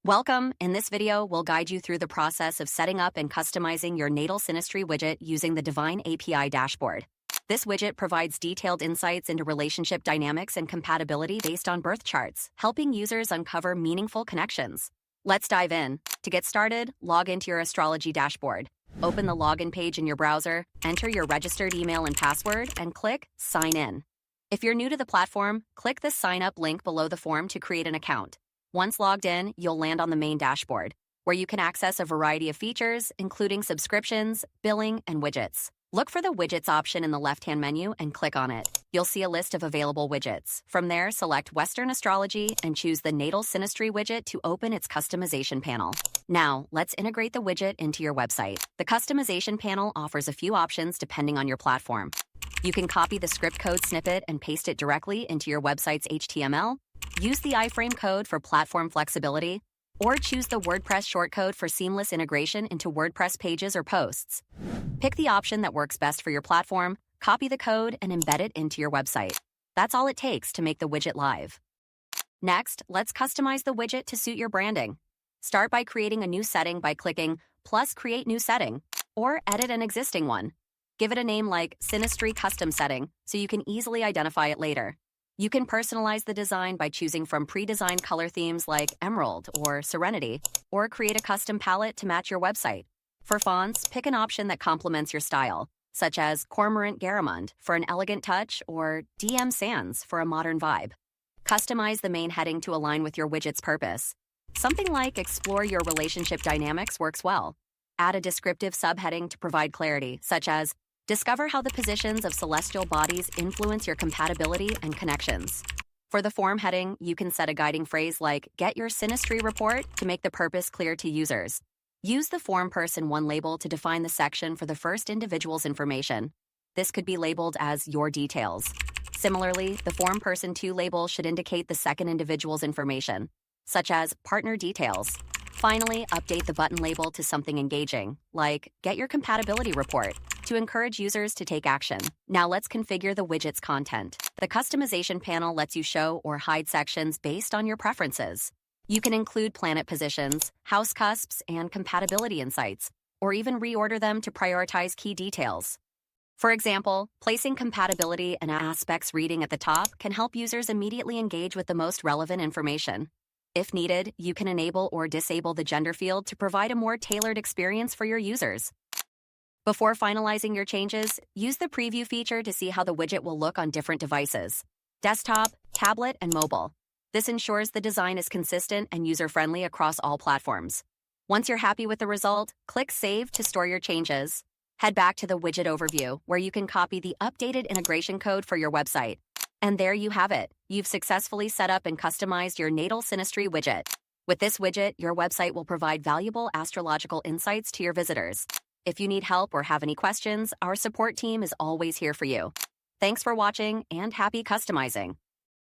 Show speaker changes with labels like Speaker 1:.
Speaker 1: Welcome! In this video, we'll guide you through the process of setting up and customizing your Natal Synastry widget using the Divine API dashboard. This widget provides detailed insights into relationship dynamics and compatibility based on birth charts, helping users uncover meaningful connections. Let's dive in. To get started, log into your Astrology dashboard. Open the login page in your browser, enter your registered email and password, and click Sign In. If you're new to the platform, click the Sign Up link below the form to create an account. Once logged in, you'll land on the main dashboard, where you can access a variety of features, including subscriptions, billing, and widgets. Look for the Widgets option in the left-hand menu and click on it. You'll see a list of available widgets. From there, select Western Astrology and choose the Natal Synastry widget to open its customization panel. Now, let's integrate the widget into your website. The customization panel offers a few options depending on your platform. You can copy the script code snippet and paste it directly into your website's HTML, use the iframe code for platform flexibility, or choose the WordPress shortcode for seamless integration into WordPress pages or posts. Pick the option that works best for your platform, copy the code, and embed it into your website. That's all it takes to make the widget live. Next, let's customize the widget to suit your branding. Start by creating a new setting by clicking plus Create New Setting, or edit an existing one. Give it a name like Synastry Custom Setting so you can easily identify it later. You can personalize the design by choosing from pre-designed color themes like Emerald or Serenity, or create a custom palette to match your website. For fonts, pick an option that complements your style, such as Cormorant Garamond for an elegant touch or DM Sans for a modern vibe. Customize the main heading to align with your widget's purpose. Something like Explore Your Relationship Dynamics works well. Add a descriptive subheading to provide clarity, such as Discover how the positions of celestial bodies influence your compatibility and connections. For the form heading, you can set a guiding phrase like Get Your Synastry Report to make the purpose clear to users. Use the Form Person 1 label to define the section for the first individual's information. This could be labeled as Your Details. Similarly, the Form Person 2 label should indicate the second individual's information, such as Partner Details. Finally, update the button label to something engaging, like Get Your Compatibility Report, to encourage users to take action. Now let's configure the widget's content. The customization panel lets you show or hide sections based on your preferences. You can include planet positions, house cusps, and compatibility insights, or even reorder them to prioritize key details. For example, placing compatibility and aspects reading at the top can help users immediately engage with the most relevant information. If needed, you can enable or disable the gender field to provide a more tailored experience for your users. Before finalizing your changes, use the preview feature to see how the widget will look on different devices: desktop, tablet, and mobile. This ensures the design is consistent and user-friendly across all platforms. Once you're happy with the result, click Save to store your changes. Head back to the widget overview, where you can copy the updated integration code for your website. And there you have it. You've successfully set up and customized your Natal Synastry widget. With this widget, your website will provide valuable astrological insights to your visitors. If you need help or have any questions, our support team is always here for you. Thanks for watching and happy customizing.